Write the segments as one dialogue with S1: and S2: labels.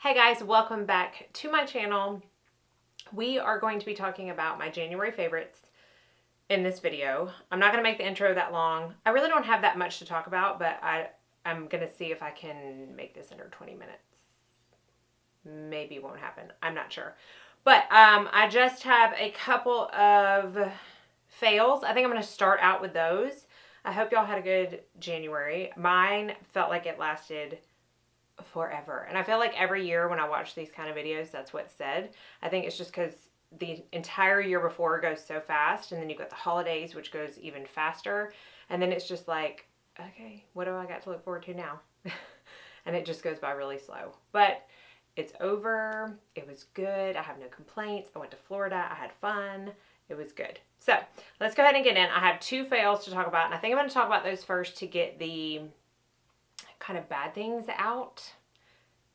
S1: Hey guys, welcome back to my channel. We are going to be talking about my January favorites in this video. I'm not going to make the intro that long. I really don't have that much to talk about, but I'm going to see if I can make this under 20 minutes. Maybe it won't happen. I'm not sure. But I just have a couple of fails. I think I'm going to start out with those. I hope y'all had a good January. Mine felt like it lasted forever. And I feel like every year when I watch these kind of videos, that's what's said. I think it's just because the entire year before goes so fast, and then you've got the holidays, which goes even faster. And then it's just like, okay, what do I got to look forward to now? And it just goes by really slow. But it's over. It was good. I have no complaints. I went to Florida. I had fun. It was good. So let's go ahead and get in. I have two fails to talk about, and I think I'm going to talk about those first to get the kind of bad things out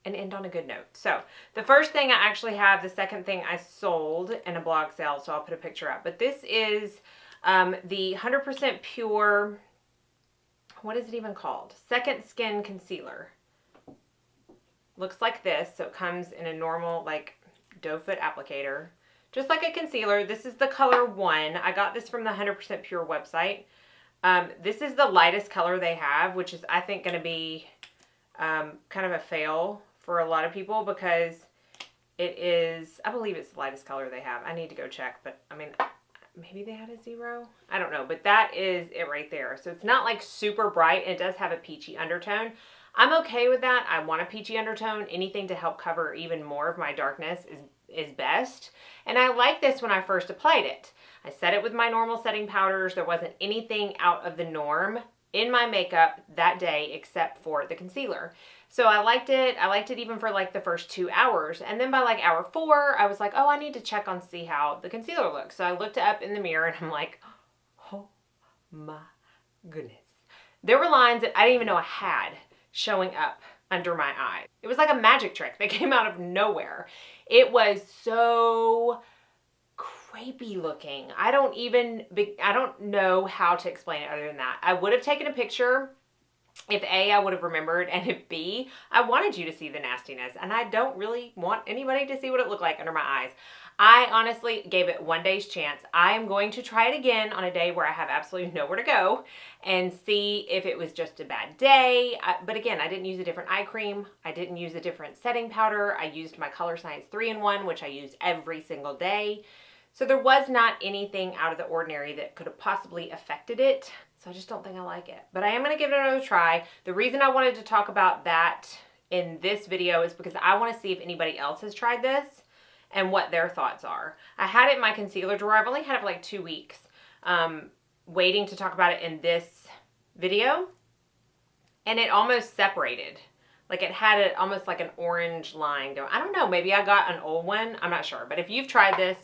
S1: and end on a good note. So the first thing I actually have, the second thing I sold in a blog sale, so I'll put a picture up. But this is the 100% pure, what is it even called? Second Skin Concealer. Looks like this. So it comes in a normal like doe foot applicator, just like a concealer. This is the color 1. I got this from the 100% Pure website. This is the lightest color they have, which is, I think, going to be kind of a fail for a lot of people because it is, I believe it's the lightest color they have. I need to go check, but I mean, maybe they had a 0. I don't know, but that is it right there. So it's not like super bright. It does have a peachy undertone. I'm okay with that. I want a peachy undertone. Anything to help cover even more of my darkness is best. And I like this when I first applied it. I set it with my normal setting powders. There wasn't anything out of the norm in my makeup that day except for the concealer. So I liked it. I liked it even for like the first 2 hours. And then by like hour 4, I was like, oh, I need to check on see how the concealer looks. So I looked up in the mirror and I'm like, oh my goodness. There were lines that I didn't even know I had showing up under my eye. It was like a magic trick that came out of nowhere. It was so crepey looking. I don't know how to explain it other than that. I would have taken a picture if A, I would have remembered, and if B, I wanted you to see the nastiness, and I don't really want anybody to see what it looked like under my eyes. I honestly gave it 1 day's chance. I am going to try it again on a day where I have absolutely nowhere to go and see if it was just a bad day. But again, I didn't use a different eye cream. I didn't use a different setting powder. I used my Color Science 3-in-1, which I use every single day. So there was not anything out of the ordinary that could have possibly affected it. So I just don't think I like it. But I am going to give it another try. The reason I wanted to talk about that in this video is because I want to see if anybody else has tried this and what their thoughts are. I had it in my concealer drawer. I've only had it for like 2 weeks, waiting to talk about it in this video. And it almost separated. Like it had almost like an orange line going. I don't know. Maybe I got an old one. I'm not sure. But if you've tried this,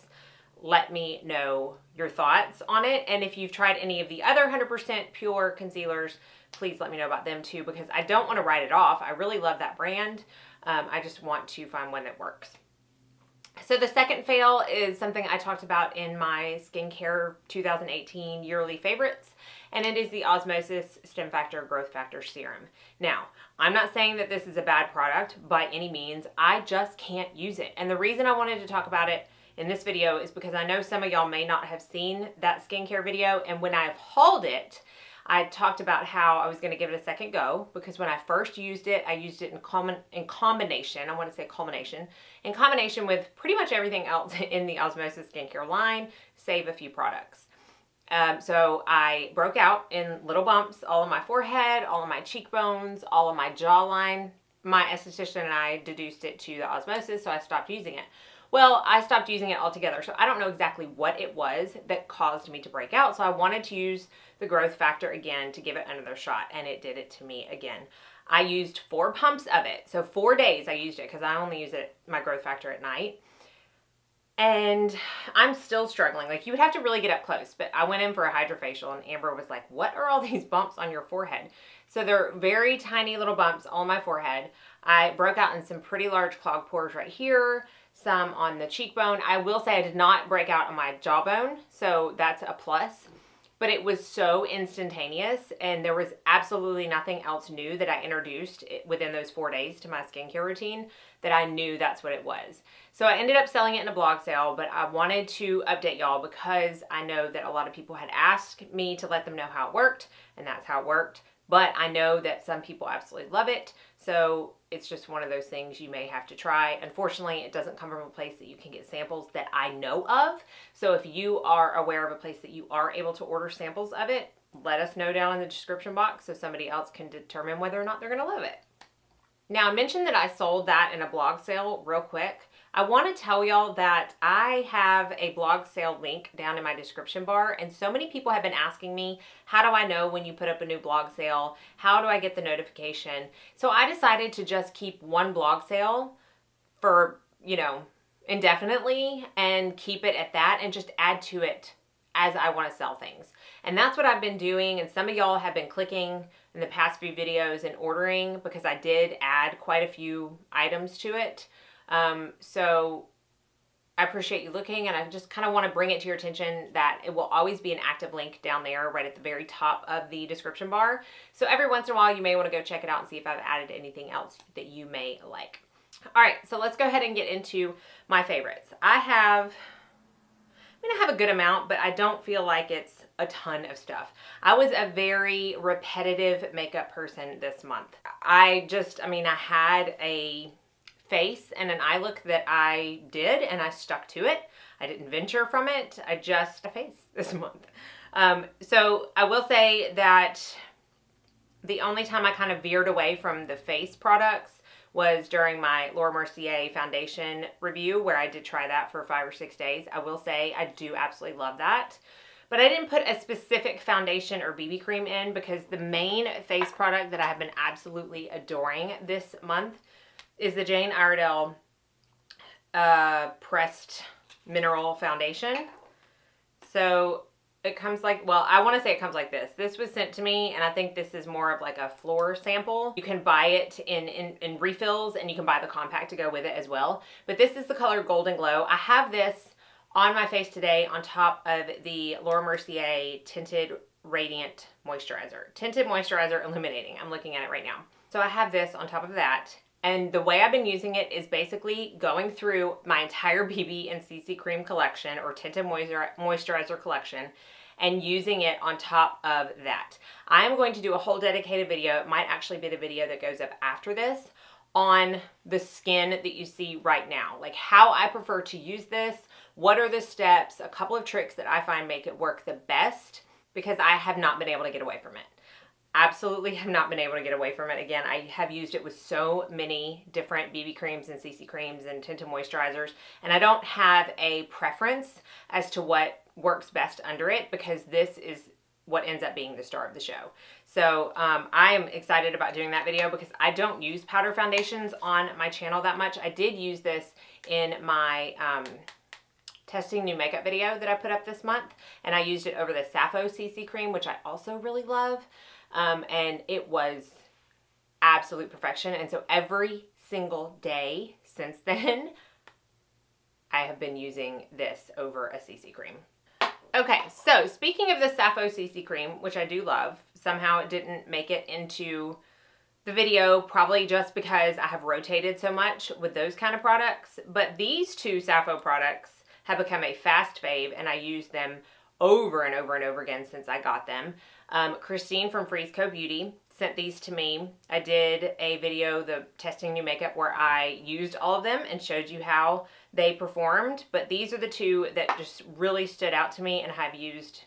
S1: let me know your thoughts on it. And if you've tried any of the other 100% Pure concealers, please let me know about them too, because I don't want to write it off. I really love that brand. I just want to find one that works. So the second fail is something I talked about in my skincare 2018 yearly favorites, and it is the Osmosis Stem Factor Growth Factor Serum. Now, I'm not saying that this is a bad product by any means. I just can't use it. And the reason I wanted to talk about it in this video is because I know some of y'all may not have seen that skincare video, and when I've hauled it, I talked about how I was going to give it a second go, because when I first used it, I used it in combination, I want to say culmination, in combination with pretty much everything else in the Osmosis skincare line, save a few products. So I broke out in little bumps all on my forehead, all on my cheekbones, all on my jawline. My esthetician and I deduced it to the Osmosis, so I stopped using it. Well, I stopped using it altogether, so I don't know exactly what it was that caused me to break out, so I wanted to use the growth factor again to give it another shot, and it did it to me again. I used 4 pumps of it, so 4 days I used it, because I only use my growth factor at night, and I'm still struggling. Like, you would have to really get up close, but I went in for a hydrofacial, and Amber was like, what are all these bumps on your forehead? So they're very tiny little bumps on my forehead. I broke out in some pretty large clogged pores right here, some on the cheekbone. I will say I did not break out on my jawbone, so that's a plus. but it was so instantaneous, and there was absolutely nothing else new that I introduced within those 4 days to my skincare routine that I knew that's what it was. So I ended up selling it in a blog sale, but I wanted to update y'all because I know that a lot of people had asked me to let them know how it worked, and that's how it worked. But I know that some people absolutely love it, so it's just one of those things you may have to try. Unfortunately, it doesn't come from a place that you can get samples that I know of. So if you are aware of a place that you are able to order samples of it, let us know down in the description box so somebody else can determine whether or not they're going to love it. Now, I mentioned that I sold that in a blog sale real quick. I want to tell y'all that I have a blog sale link down in my description bar, and so many people have been asking me, how do I know when you put up a new blog sale? How do I get the notification? So I decided to just keep one blog sale for, indefinitely and keep it at that and just add to it as I want to sell things. And that's what I've been doing, and some of y'all have been clicking in the past few videos and ordering because I did add quite a few items to it. So I appreciate you looking, and I just kind of want to bring it to your attention that it will always be an active link down there right at the very top of the description bar. So every once in a while you may want to go check it out and see if I've added anything else that you may like. All right, so let's go ahead and get into my favorites. I have a good amount, but I don't feel like it's a ton of stuff. I was a very repetitive makeup person this month. I had a face and an eye look that I did, and I stuck to it. I didn't venture from it. I just a face this month. So I will say that the only time I kind of veered away from the face products was during my Laura Mercier foundation review, where I did try that for 5 or 6 days. I will say I do absolutely love that. But I didn't put a specific foundation or BB cream in because the main face product that I have been absolutely adoring this month is the Jane Iredale Pressed Mineral Foundation. So it comes like, well, I want to say it comes like this. This was sent to me, and I think this is more of like a floor sample. You can buy it in refills, and you can buy the compact to go with it as well. But this is the color Golden Glow. I have this on my face today on top of the Laura Mercier Tinted Radiant Moisturizer. Tinted Moisturizer Illuminating. I'm looking at it right now. So I have this on top of that. And the way I've been using it is basically going through my entire BB and CC cream collection, or tinted moisturizer collection, and using it on top of that. I am going to do a whole dedicated video. It might actually be the video that goes up after this on the skin that you see right now. Like how I prefer to use this, what are the steps, a couple of tricks that I find make it work the best, because I have not been able to get away from it. Absolutely have not been able to get away from it. Again, I have used it with so many different BB creams and CC creams and tinted moisturizers, and I don't have a preference as to what works best under it, because this is what ends up being the star of the show. So I am excited about doing that video because I don't use powder foundations on my channel that much. I did use this in my testing new makeup video that I put up this month, and I used it over the Sappho CC cream, which I also really love. And it was absolute perfection. And so every single day since then, I have been using this over a CC cream. Okay, so speaking of the Sappho CC cream, which I do love, somehow it didn't make it into the video, probably just because I have rotated so much with those kind of products. But these two Sappho products have become a fast fave, and I use them over and over and over again since I got them. Christine from Freeze Co Beauty sent these to me. I did a video, the testing new makeup, where I used all of them and showed you how they performed. But these are the two that just really stood out to me and have used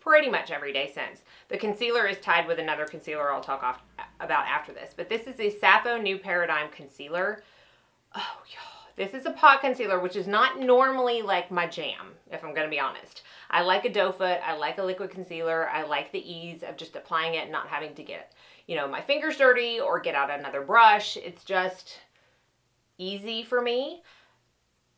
S1: pretty much every day since. The concealer is tied with another concealer I'll talk about after this. But this is the Sappho New Paradigm Concealer. Oh, y'all. This is a pot concealer, which is not normally like my jam, if I'm going to be honest. I like a doe foot. I like a liquid concealer. I like the ease of just applying it and not having to get, my fingers dirty or get out another brush. It's just easy for me.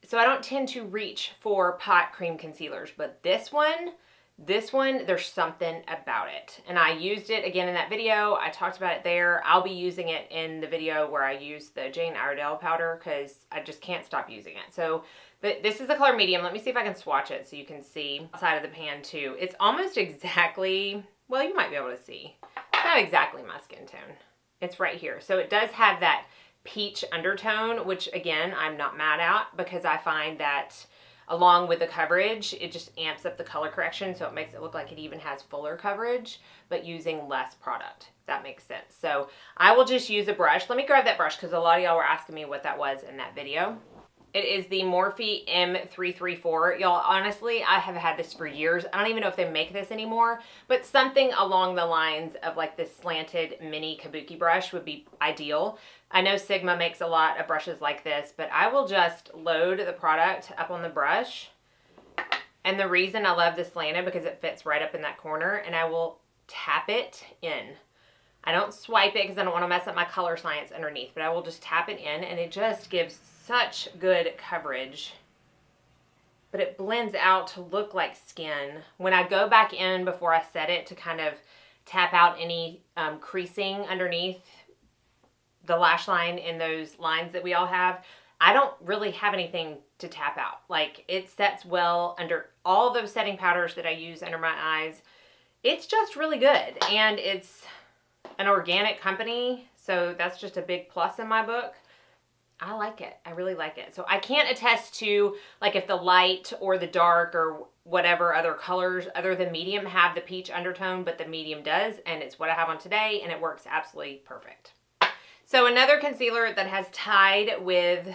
S1: So I don't tend to reach for pot cream concealers, but this one, This one, there's something about it. And I used it again in that video. I talked about it there. I'll be using it in the video where I use the Jane Iredale powder because I just can't stop using it. So this is the color medium. Let me see if I can swatch it so you can see outside of the pan too. It's almost exactly, well, you might be able to see. It's not exactly my skin tone. It's right here. So it does have that peach undertone, which again, I'm not mad at because I find that along with the coverage, it just amps up the color correction, so it makes it look like it even has fuller coverage, but using less product, if that makes sense. So I will just use a brush. Let me grab that brush because a lot of y'all were asking me what that was in that video. It is the Morphe M334. Y'all, honestly, I have had this for years. I don't even know if they make this anymore, but something along the lines of like this slanted mini kabuki brush would be ideal. I know Sigma makes a lot of brushes like this, but I will just load the product up on the brush. And the reason I love this slanted because it fits right up in that corner, and I will tap it in. I don't swipe it because I don't want to mess up my color science underneath, but I will just tap it in, and it just gives such good coverage. But it blends out to look like skin. When I go back in before I set it to kind of tap out any creasing underneath the lash line in those lines that we all have, I don't really have anything to tap out. Like, it sets well under all those setting powders that I use under my eyes. It's just really good, and it's an organic company, so that's just a big plus in my book. I like it. I really like it. So I can't attest to like if the light or the dark or whatever other colors other than medium have the peach undertone, but the medium does, and it's what I have on today, and it works absolutely perfect. So another concealer that has tied with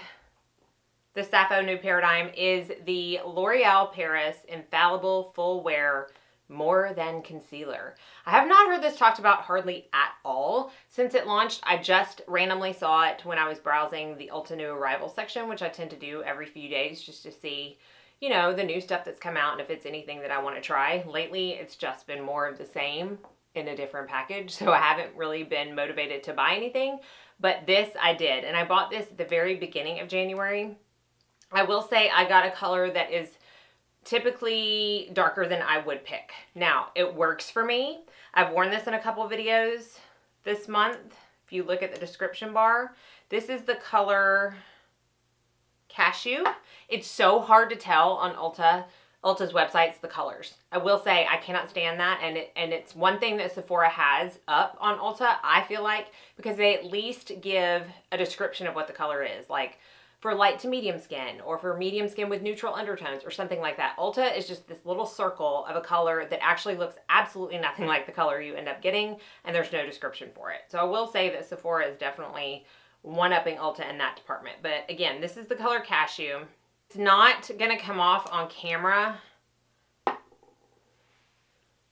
S1: the Sappho New Paradigm is the L'Oreal Paris Infallible Full Wear More Than Concealer. I have not heard this talked about hardly at all since it launched. I just randomly saw it when I was browsing the Ulta New Arrival section, which I tend to do every few days just to see, you know, the new stuff that's come out and if it's anything that I want to try. Lately, it's just been more of the same in a different package, so I haven't really been motivated to buy anything, but this I did, and I bought this at the very beginning of January. I will say I got a color that is typically darker than I would pick. Now, it works for me. I've worn this in a couple videos this month. If you look at the description bar, this is the color Cashew. It's so hard to tell on Ulta's websites, the colors. I will say I cannot stand that, and it's one thing that Sephora has up on Ulta, I feel like, because they at least give a description of what the color is, like for light to medium skin, or for medium skin with neutral undertones, or something like that. Ulta is just this little circle of a color that actually looks absolutely nothing like the color you end up getting, and there's no description for it. So I will say that Sephora is definitely one-upping Ulta in that department. But again, this is the color Cashew. It's not gonna come off on camera,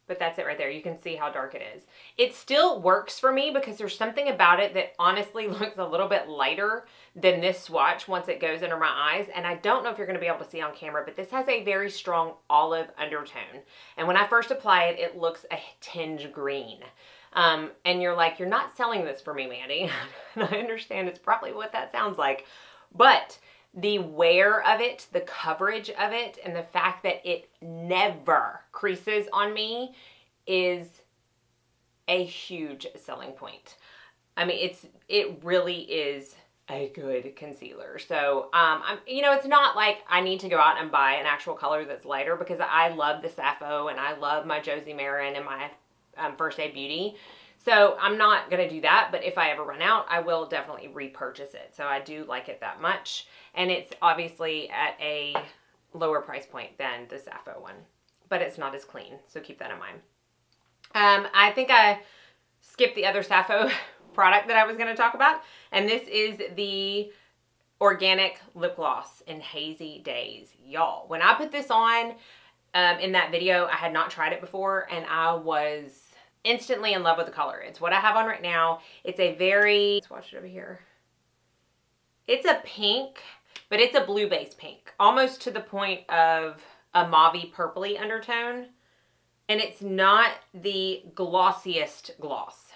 S1: but that's it right there. You can see how dark it is. It still works for me because there's something about it that honestly looks a little bit lighter than this swatch once it goes under my eyes. And I don't know if you're gonna be able to see on camera, but this has a very strong olive undertone. And when I first apply it, it looks a tinge green. And you're like, you're not selling this for me, Mandy. And I understand it's probably what that sounds like, but the wear of it, the coverage of it, and the fact that it never creases on me is a huge selling point. I mean, it really is a good concealer. So, you know, it's not like I need to go out and buy an actual color that's lighter because I love the Sappho and I love my Josie Marin and my First Aid Beauty. So I'm not going to do that, but if I ever run out, I will definitely repurchase it. So I do like it that much. And it's obviously at a lower price point than the Sappho one, but it's not as clean. So keep that in mind. I think I skipped the other Sappho product that I was going to talk about. And this is the organic lip gloss in Hazy Days. Y'all, when I put this on in that video, I had not tried it before, and I was instantly in love with the color. It's what I have on right now. It's a very, let's watch it over here. It's a pink, but it's a blue base pink, almost to the point of a mauvey purpley undertone. And it's not the glossiest gloss.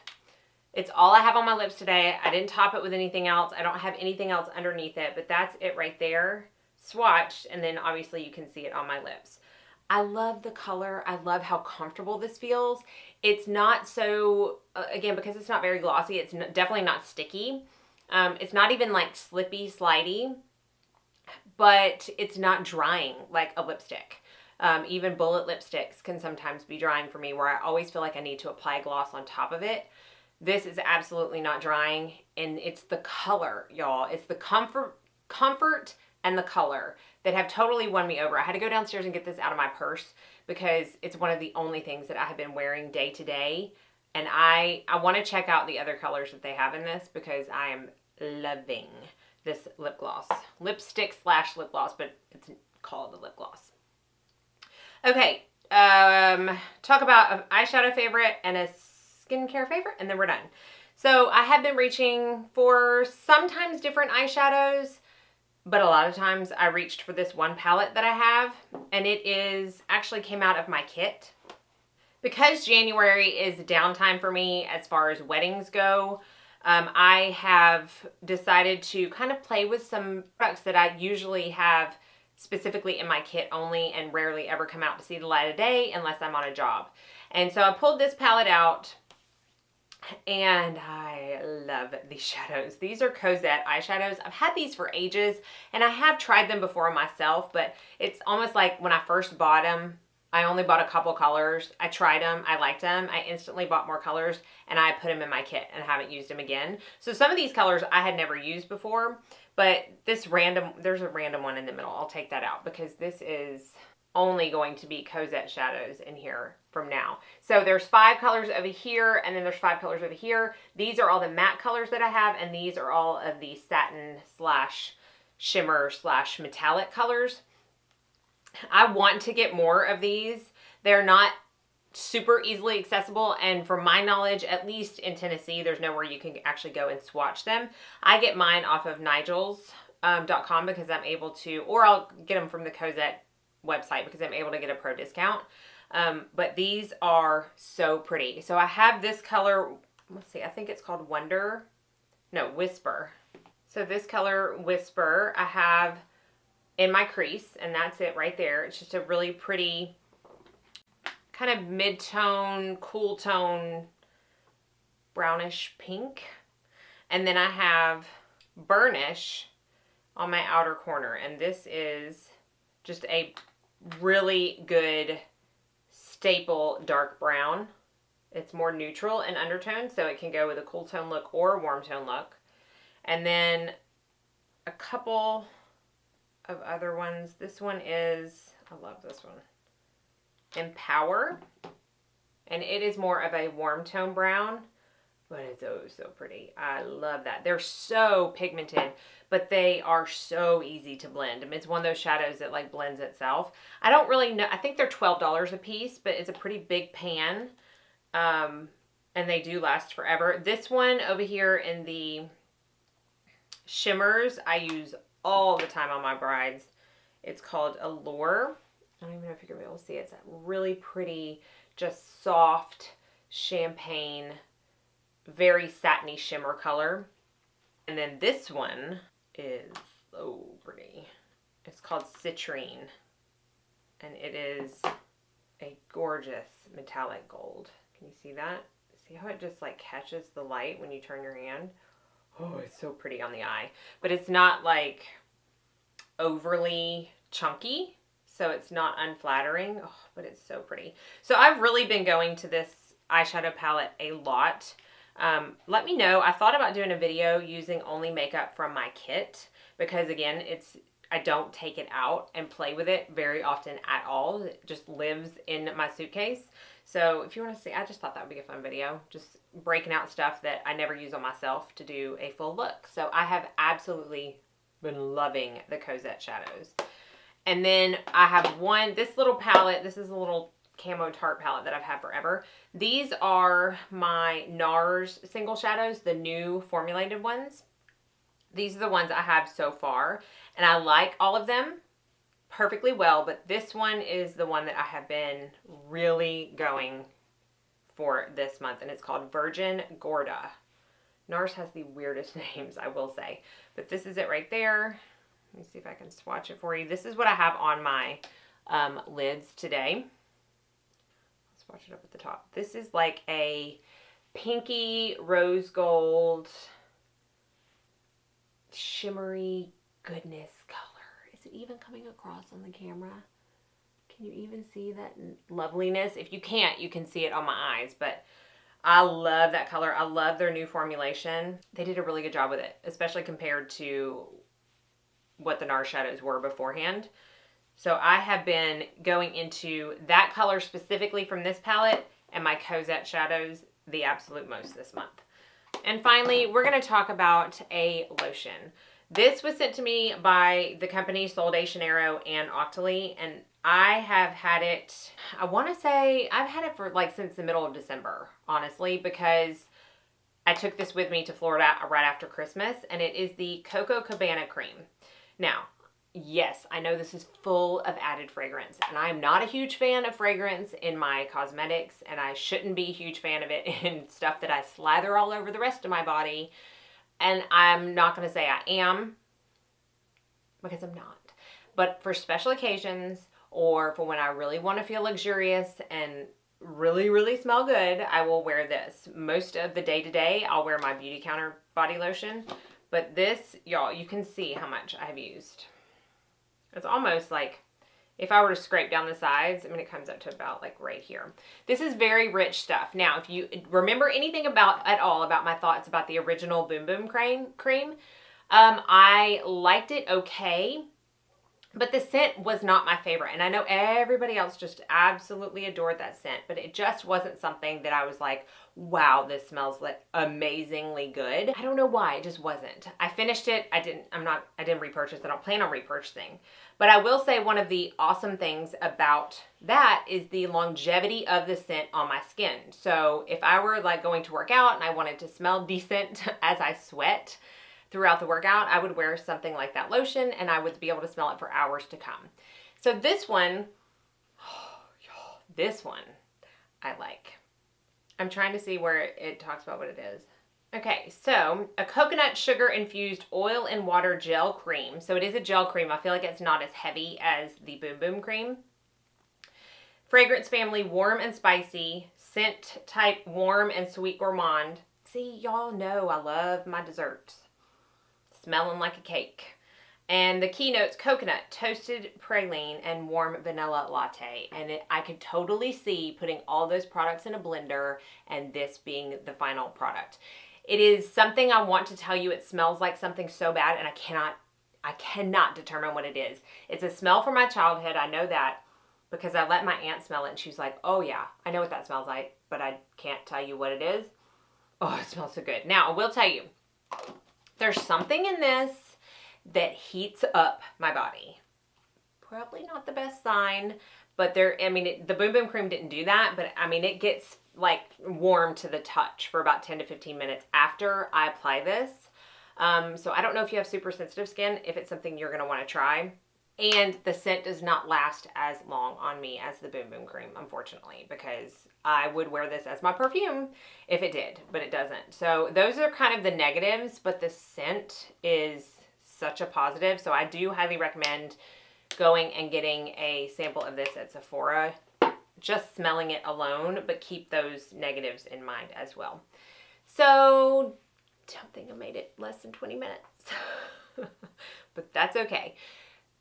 S1: It's all I have on my lips today. I didn't top it with anything else. I don't have anything else underneath it, but that's it right there. Swatched, and then obviously you can see it on my lips. I love the color. I love how comfortable this feels. It's not so, again, because it's not very glossy, it's definitely not sticky. It's not even like slippy, slidey, but it's not drying like a lipstick. Even bullet lipsticks can sometimes be drying for me, where I always feel like I need to apply gloss on top of it. This is absolutely not drying, and it's the color, y'all. It's the comfort and the color that have totally won me over. I had to go downstairs and get this out of my purse because it's one of the only things that I have been wearing day to day. And I want to check out the other colors that they have in this because I am loving this lip gloss. Lipstick / lip gloss, but it's called a lip gloss. Okay, talk about an eyeshadow favorite and a skincare favorite, and then we're done. So I have been reaching for sometimes different eyeshadows, but a lot of times I reached for this one palette that I have, and it is actually came out of my kit. Because January is downtime for me as far as weddings go, I have decided to kind of play with some products that I usually have specifically in my kit only and rarely ever come out to see the light of day unless I'm on a job. And so I pulled this palette out, and I love these shadows. These are Cozette eyeshadows. I've had these for ages, and I have tried them before myself, but it's almost like when I first bought them, I only bought a couple colors. I tried them. I liked them. I instantly bought more colors, and I put them in my kit and haven't used them again. So some of these colors I had never used before, but there's a random one in the middle. I'll take that out because this is only going to be Cozette shadows in here from now. So there's 5 colors over here, and then there's 5 colors over here. These are all the matte colors that I have, and these are all of the satin / shimmer / metallic colors. I want to get more of these. They're not super easily accessible, and from my knowledge, at least in Tennessee, there's nowhere you can actually go and swatch them. I get mine off of nigels.com because I'm able to, or I'll get them from the Cozette website because I'm able to get a pro discount. But these are so pretty. So I have this color, let's see, I think it's called Whisper. So this color, Whisper, I have in my crease, and that's it right there. It's just a really pretty kind of mid-tone, cool tone, brownish pink. And then I have Burnish on my outer corner, and this is just a really good staple dark brown. It's more neutral in undertone, so it can go with a cool tone look or a warm tone look. And then a couple of other ones. This one is, I love this one, Empower, and it is more of a warm tone brown, but it's so pretty. I love that. They're so pigmented, but they are so easy to blend. I mean, it's one of those shadows that like blends itself. I don't really know. I think they're $12 a piece, but it's a pretty big pan, and they do last forever. This one over here in the shimmers, I use all the time on my brides. It's called Allure. I don't even know if you're going to be able to see it. It's that really pretty, just soft champagne, very satiny shimmer color. And then this one is so pretty. It's called Citrine, and it is a gorgeous metallic gold. Can you see that? See how it just like catches the light when you turn your hand? Oh, it's so pretty on the eye. But it's not like overly chunky, so it's not unflattering. Oh, but it's so pretty. So I've really been going to this eyeshadow palette a lot. Let me know. I thought about doing a video using only makeup from my kit because, again, I don't take it out and play with it very often at all. It just lives in my suitcase. So if you want to see, I just thought that would be a fun video, just breaking out stuff that I never use on myself to do a full look. So I have absolutely been loving the Cozette shadows. And then I have this little palette. This is a little camo tart palette that I've had forever. These are my NARS single shadows, the new formulated ones. These are the ones I have so far, and I like all of them perfectly well, but this one is the one that I have been really going for this month, and it's called Virgin Gorda. NARS has the weirdest names, I will say, but this is it right there. Let me see if I can swatch it for you. This is what I have on my lids today. Let's swatch it up at the top. This is like a pinky rose gold shimmery goodness color. Is it even coming across on the camera? Can you even see that loveliness? If you can't, you can see it on my eyes, but I love that color. I love their new formulation. They did a really good job with it, especially compared to what the NARS shadows were beforehand. So I have been going into that color specifically from this palette and my Cozette shadows the absolute most this month. And finally, we're going to talk about a lotion. This was sent to me by the company Sol de Janeiro and Octoly, and I have had it, I want to say, I've had it for like since the middle of December, honestly, because I took this with me to Florida right after Christmas, and it is the Coco Cabana Cream. Now, yes, I know this is full of added fragrance, and I am not a huge fan of fragrance in my cosmetics, and I shouldn't be a huge fan of it in stuff that I slather all over the rest of my body, and I'm not going to say I am, because I'm not. But for special occasions, or for when I really want to feel luxurious and really, really smell good, I will wear this. Most of the day-to-day, I'll wear my Beautycounter body lotion, but this, y'all, you can see how much I have used. It's almost like if I were to scrape down the sides, I mean, it comes up to about like right here. This is very rich stuff. Now, if you remember anything at all about my thoughts about the original Boom Boom cream, I liked it okay, but the scent was not my favorite. And I know everybody else just absolutely adored that scent, but it just wasn't something that I was like, wow, this smells like amazingly good. I don't know why, it just wasn't. I finished it. I didn't repurchase. I don't plan on repurchasing. But I will say one of the awesome things about that is the longevity of the scent on my skin. So if I were like going to work out and I wanted to smell decent as I sweat throughout the workout, I would wear something like that lotion and I would be able to smell it for hours to come. So this one, I like. I'm trying to see where it talks about what it is. Okay, so a coconut sugar infused oil and water gel cream. So it is a gel cream. I feel like it's not as heavy as the Boom Boom cream. Fragrance family, warm and spicy. Scent type, warm and sweet gourmand. See, y'all know I love my desserts. Smelling like a cake. And the keynotes, coconut, toasted praline, and warm vanilla latte. And I could totally see putting all those products in a blender and this being the final product. It is something I want to tell you it smells like something so bad, and I cannot determine what it is. It's a smell from my childhood. I know that because I let my aunt smell it, and she's like, oh yeah, I know what that smells like, but I can't tell you what it is. Oh, it smells so good. Now, I will tell you, there's something in this that heats up my body. Probably not the best sign, but the Boom Boom cream didn't do that, but I mean, it gets like warm to the touch for about 10 to 15 minutes after I apply this. So I don't know if you have super sensitive skin, if it's something you're going to want to try. And the scent does not last as long on me as the Boom Boom cream, unfortunately, because I would wear this as my perfume if it did, but it doesn't. So those are kind of the negatives, but the scent is such a positive. So I do highly recommend going and getting a sample of this at Sephora, just smelling it alone, but keep those negatives in mind as well. So don't think I made it less than 20 minutes, but that's okay.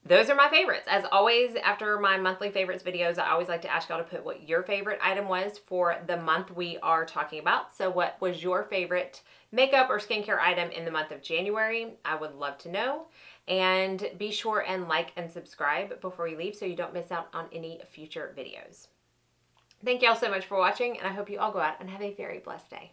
S1: Those are my favorites. As always, after my monthly favorites videos, I always like to ask y'all to put what your favorite item was for the month we are talking about. So what was your favorite makeup or skincare item in the month of January? I would love to know. And be sure and like and subscribe before you leave so you don't miss out on any future videos. Thank y'all so much for watching, and I hope you all go out and have a very blessed day.